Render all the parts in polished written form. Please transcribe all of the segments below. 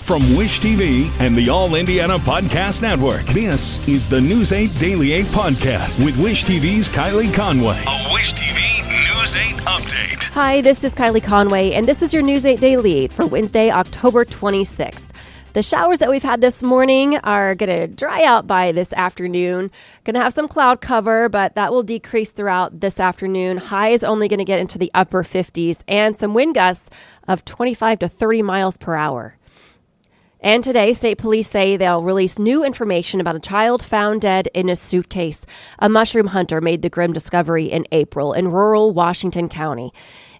From Wish TV and the All Indiana Podcast Network, this is the News 8 Daily 8 Podcast with Wish TV's Kylie Conway. A Wish TV News 8 update. Hi, this is Kylie Conway, and this is your News 8 Daily 8 for Wednesday, October 26th. The showers that we've had this morning are going to dry out by this afternoon. Going to have some cloud cover, but that will decrease throughout this afternoon. High is only going to get into the upper 50s and some wind gusts of 25 to 30 miles per hour. And today, state police say they'll release new information about a child found dead in a suitcase. A mushroom hunter made the grim discovery in April in rural Washington County.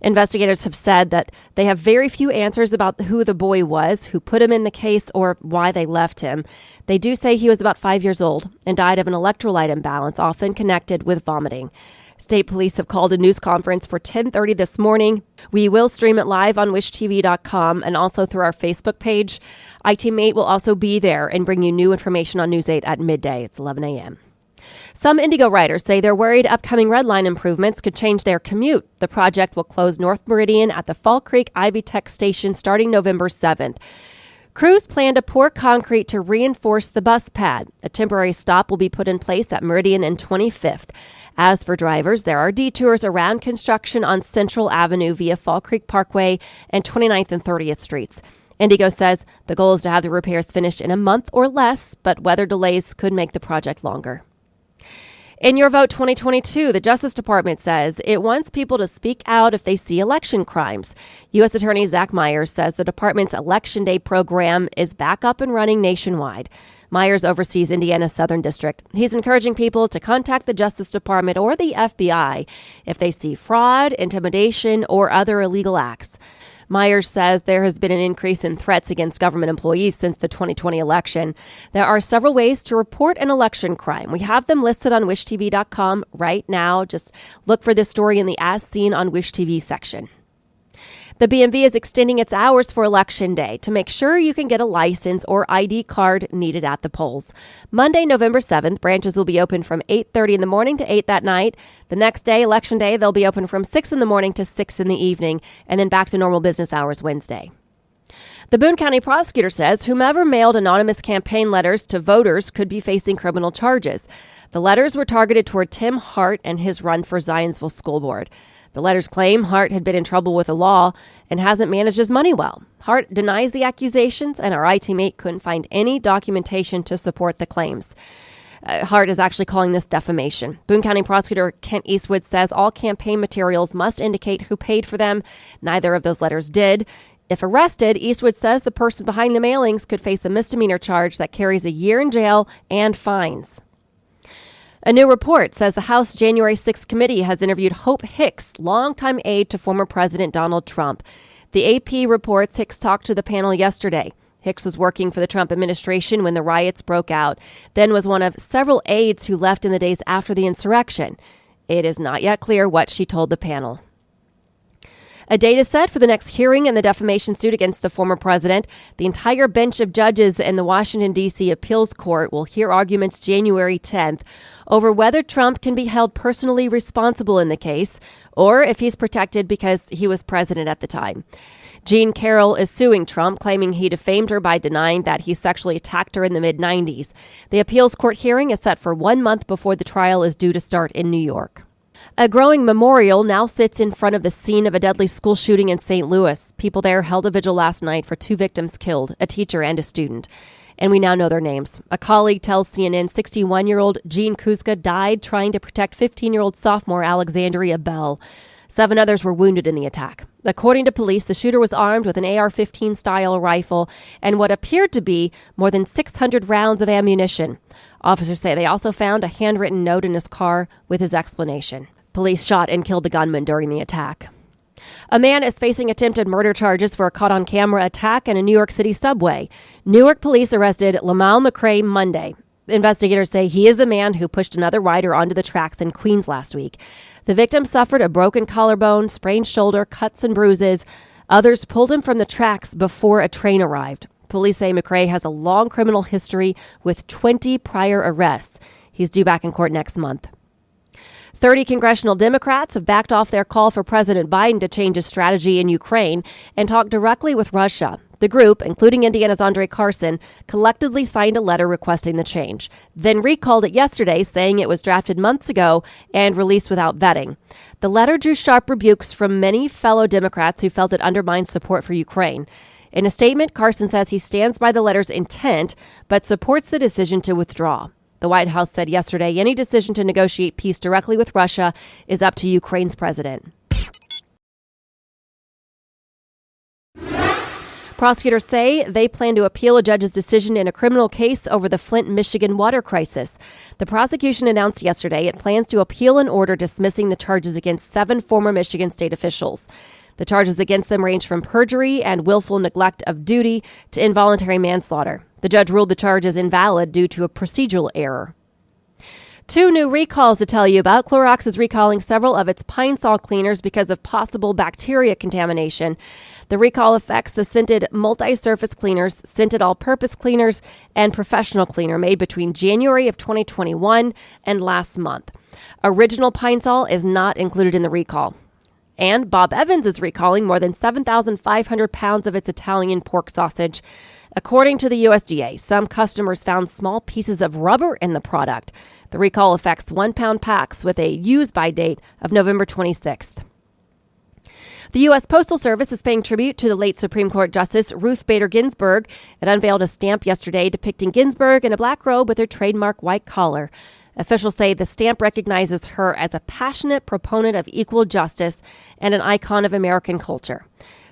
Investigators have said that they have very few answers about who the boy was, who put him in the case, or why they left him. They do say he was about 5 years old and died of an electrolyte imbalance, often connected with vomiting. State police have called a news conference for 10:30 this morning. We will stream it live on wishtv.com and also through our Facebook page. iTeammate will also be there and bring you new information on News 8 at midday. It's 11 a.m. Some Indigo riders say they're worried upcoming Red Line improvements could change their commute. The project will close North Meridian at the Fall Creek Ivy Tech station starting November 7th. Crews plan to pour concrete to reinforce the bus pad. A temporary stop will be put in place at Meridian and 25th. As for drivers, there are detours around construction on Central Avenue via Fall Creek Parkway and 29th and 30th Streets. Indigo says the goal is to have the repairs finished in a month or less, but weather delays could make the project longer. In Your Vote 2022, the Justice Department says it wants people to speak out if they see election crimes. U.S. Attorney Zach Myers says the department's Election Day program is back up and running nationwide. Myers oversees Indiana's Southern District. He's encouraging people to contact the Justice Department or the FBI if they see fraud, intimidation, or other illegal acts. Myers says there has been an increase in threats against government employees since the 2020 election. There are several ways to report an election crime. We have them listed on wishtv.com right now. Just look for this story in the As Seen on Wish TV section. The BMV is extending its hours for Election Day to make sure you can get a license or ID card needed at the polls. Monday, November 7th, branches will be open from 8:30 in the morning to 8 that night. The next day, Election Day, they'll be open from 6 in the morning to 6 in the evening, and then back to normal business hours Wednesday. The Boone County prosecutor says whomever mailed anonymous campaign letters to voters could be facing criminal charges. The letters were targeted toward Tim Hart and his run for Zionsville School Board. The letters claim Hart had been in trouble with the law and hasn't managed his money well. Hart denies the accusations, and our iTeammate couldn't find any documentation to support the claims. Hart is actually calling this defamation. Boone County Prosecutor Kent Eastwood says all campaign materials must indicate who paid for them. Neither of those letters did. If arrested, Eastwood says the person behind the mailings could face a misdemeanor charge that carries a year in jail and fines. A new report says the House January 6th committee has interviewed Hope Hicks, longtime aide to former President Donald Trump. The AP reports Hicks talked to the panel yesterday. Hicks was working for the Trump administration when the riots broke out, then was one of several aides who left in the days after the insurrection. It is not yet clear what she told the panel. A date is set for the next hearing in the defamation suit against the former president. The entire bench of judges in the Washington, D.C. Appeals Court will hear arguments January 10th over whether Trump can be held personally responsible in the case or if he's protected because he was president at the time. Jean Carroll is suing Trump, claiming he defamed her by denying that he sexually attacked her in the mid-90s. The appeals court hearing is set for 1 month before the trial is due to start in New York. A growing memorial now sits in front of the scene of a deadly school shooting in St. Louis. People there held a vigil last night for 2 victims killed, a teacher and a student. And we now know their names. A colleague tells CNN 61-year-old Jean Kuzka died trying to protect 15-year-old sophomore Alexandria Bell. 7 others were wounded in the attack. According to police, the shooter was armed with an AR-15 style rifle and what appeared to be more than 600 rounds of ammunition. Officers say they also found a handwritten note in his car with his explanation. Police shot and killed the gunman during the attack. A man is facing attempted murder charges for a caught-on-camera attack in a New York City subway. Newark police arrested Lamal McCray Monday. Investigators say he is the man who pushed another rider onto the tracks in Queens last week. The victim suffered a broken collarbone, sprained shoulder, cuts and bruises. Others pulled him from the tracks before a train arrived. Police say McCray has a long criminal history with 20 prior arrests. He's due back in court next month. 30 congressional Democrats have backed off their call for President Biden to change his strategy in Ukraine and talk directly with Russia. The group, including Indiana's Andre Carson, collectively signed a letter requesting the change, then recalled it yesterday, saying it was drafted months ago and released without vetting. The letter drew sharp rebukes from many fellow Democrats who felt it undermined support for Ukraine. In a statement, Carson says he stands by the letter's intent, but supports the decision to withdraw. The White House said yesterday any decision to negotiate peace directly with Russia is up to Ukraine's president. Prosecutors say they plan to appeal a judge's decision in a criminal case over the Flint, Michigan water crisis. The prosecution announced yesterday it plans to appeal an order dismissing the charges against 7 former Michigan state officials. The charges against them range from perjury and willful neglect of duty to involuntary manslaughter. The judge ruled the charges invalid due to a procedural error. 2 new recalls to tell you about. Clorox is recalling several of its Pine Sol cleaners because of possible bacteria contamination. The recall affects the scented multi-surface cleaners, scented all-purpose cleaners, and professional cleaner made between January of 2021 and last month. Original Pine Sol is not included in the recall. And Bob Evans is recalling more than 7,500 pounds of its Italian pork sausage. According to the USDA, some customers found small pieces of rubber in the product. The recall affects 1-pound packs with a use-by date of November 26th. The U.S. Postal Service is paying tribute to the late Supreme Court Justice Ruth Bader Ginsburg. It unveiled a stamp yesterday depicting Ginsburg in a black robe with her trademark white collar. Officials say the stamp recognizes her as a passionate proponent of equal justice and an icon of American culture.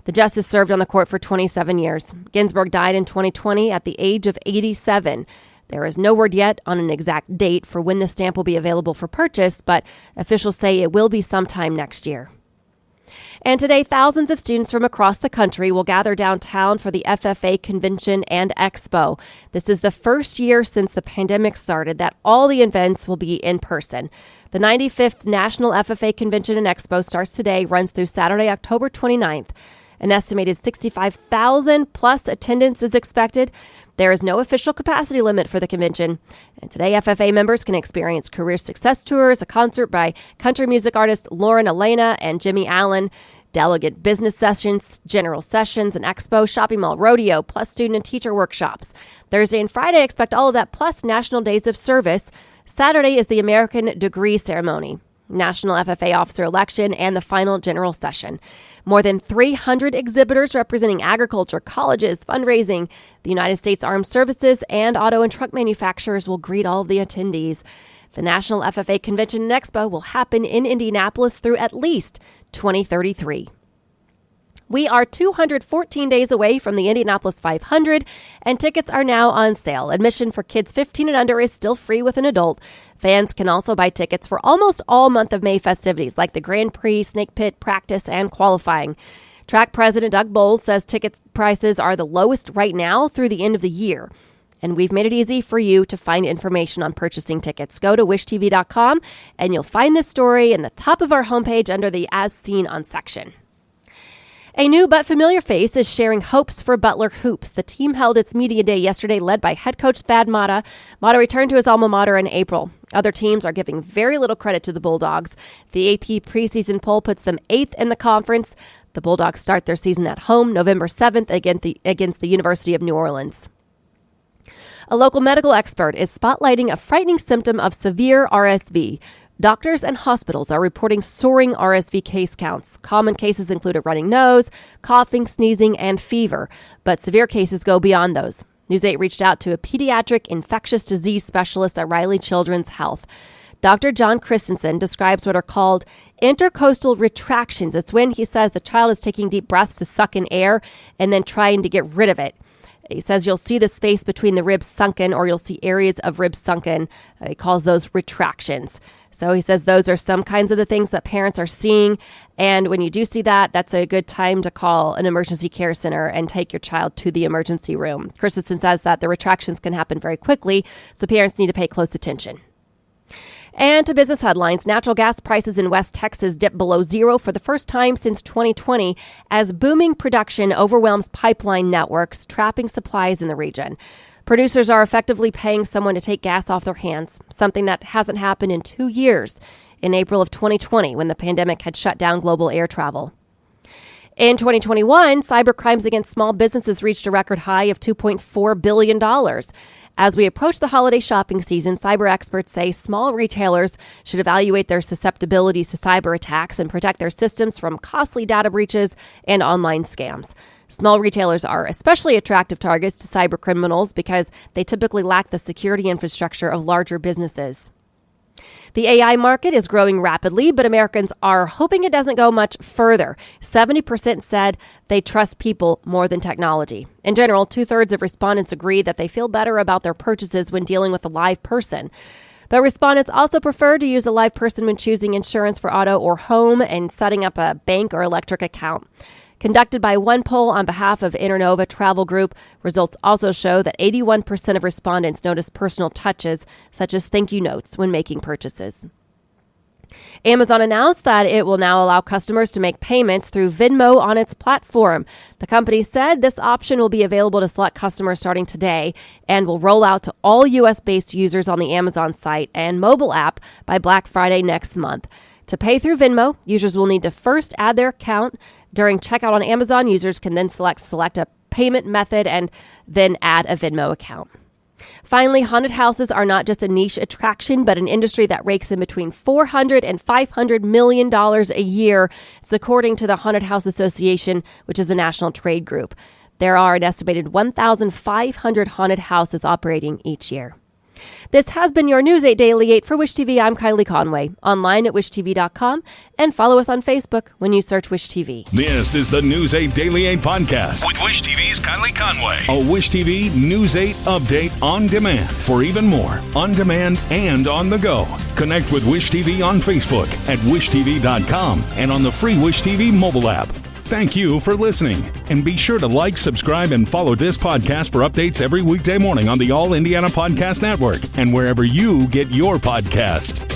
The justice served on the court for 27 years. Ginsburg died in 2020 at the age of 87. There is no word yet on an exact date for when the stamp will be available for purchase, but officials say it will be sometime next year. And today, thousands of students from across the country will gather downtown for the FFA Convention and Expo. This is the first year since the pandemic started that all the events will be in person. The 95th National FFA Convention and Expo starts today, runs through Saturday, October 29th. An estimated 65,000 plus attendance is expected. There is no official capacity limit for the convention. And today, FFA members can experience career success tours, a concert by country music artists Lauren Elena and Jimmy Allen, delegate business sessions, general sessions, an expo, shopping mall, rodeo, plus student and teacher workshops. Thursday and Friday, expect all of that, plus National Days of Service. Saturday is the American Degree Ceremony, National FFA Officer Election, and the final general session. More than 300 exhibitors representing agriculture, colleges, fundraising, the United States Armed Services, and auto and truck manufacturers will greet all of the attendees. The National FFA Convention and Expo will happen in Indianapolis through at least 2033. We are 214 days away from the Indianapolis 500, and tickets are now on sale. Admission for kids 15 and under is still free with an adult. Fans can also buy tickets for almost all month of May festivities like the Grand Prix, Snake Pit, practice, and qualifying. Track President Doug Bowles says ticket prices are the lowest right now through the end of the year. And we've made it easy for you to find information on purchasing tickets. Go to wishtv.com and you'll find this story in the top of our homepage under the As Seen On section. A new but familiar face is sharing hopes for Butler Hoops. The team held its media day yesterday, led by head coach Thad Matta. Matta returned to his alma mater in April. Other teams are giving very little credit to the Bulldogs. The AP preseason poll puts them 8th in the conference. The Bulldogs start their season at home November 7th against the University of New Orleans. A local medical expert is spotlighting a frightening symptom of severe RSV. Doctors and hospitals are reporting soaring RSV case counts. Common cases include a running nose, coughing, sneezing, and fever, but severe cases go beyond those. News 8 reached out to a pediatric infectious disease specialist at Riley Children's Health. Dr. John Christensen describes what are called intercostal retractions. It's when he says the child is taking deep breaths to suck in air and then trying to get rid of it. He says you'll see the space between the ribs sunken, or you'll see areas of ribs sunken. He calls those retractions. So he says those are some kinds of the things that parents are seeing. And when you do see that, that's a good time to call an emergency care center and take your child to the emergency room. Christensen says that the retractions can happen very quickly, so parents need to pay close attention. And to business headlines, natural gas prices in West Texas dipped below zero for the first time since 2020 as booming production overwhelms pipeline networks, trapping supplies in the region. Producers are effectively paying someone to take gas off their hands, something that hasn't happened in 2 years, in April of 2020 when the pandemic had shut down global air travel. In 2021, cyber crimes against small businesses reached a record high of $2.4 billion. As we approach the holiday shopping season, cyber experts say small retailers should evaluate their susceptibilities to cyber attacks and protect their systems from costly data breaches and online scams. Small retailers are especially attractive targets to cyber criminals because they typically lack the security infrastructure of larger businesses. The AI market is growing rapidly, but Americans are hoping it doesn't go much further. 70% said they trust people more than technology. In general, 2/3 of respondents agree that they feel better about their purchases when dealing with a live person. But respondents also prefer to use a live person when choosing insurance for auto or home and setting up a bank or electric account. Conducted by one poll on behalf of Internova Travel Group, results also show that 81% of respondents notice personal touches, such as thank you notes, when making purchases. Amazon announced that it will now allow customers to make payments through Venmo on its platform. The company said this option will be available to select customers starting today and will roll out to all U.S.-based users on the Amazon site and mobile app by Black Friday next month. To pay through Venmo, users will need to first add their account. During checkout on Amazon, users can then select a payment method and then add a Venmo account. Finally, haunted houses are not just a niche attraction, but an industry that rakes in between $400 and $500 million a year, according to the Haunted House Association, which is a national trade group. There are an estimated 1,500 haunted houses operating each year. This has been your News 8 Daily 8 for Wish TV. I'm Kylie Conway, online at wishtv.com, and follow us on Facebook when you search Wish TV. This is the News 8 Daily 8 podcast with Wish TV's Kylie Conway. A Wish TV News 8 update on demand. For even more, on demand and on the go. Connect with Wish TV on Facebook at wishtv.com and on the free Wish TV mobile app. Thank you for listening, and be sure to like, subscribe, and follow this podcast for updates every weekday morning on the All Indiana Podcast Network and wherever you get your podcast.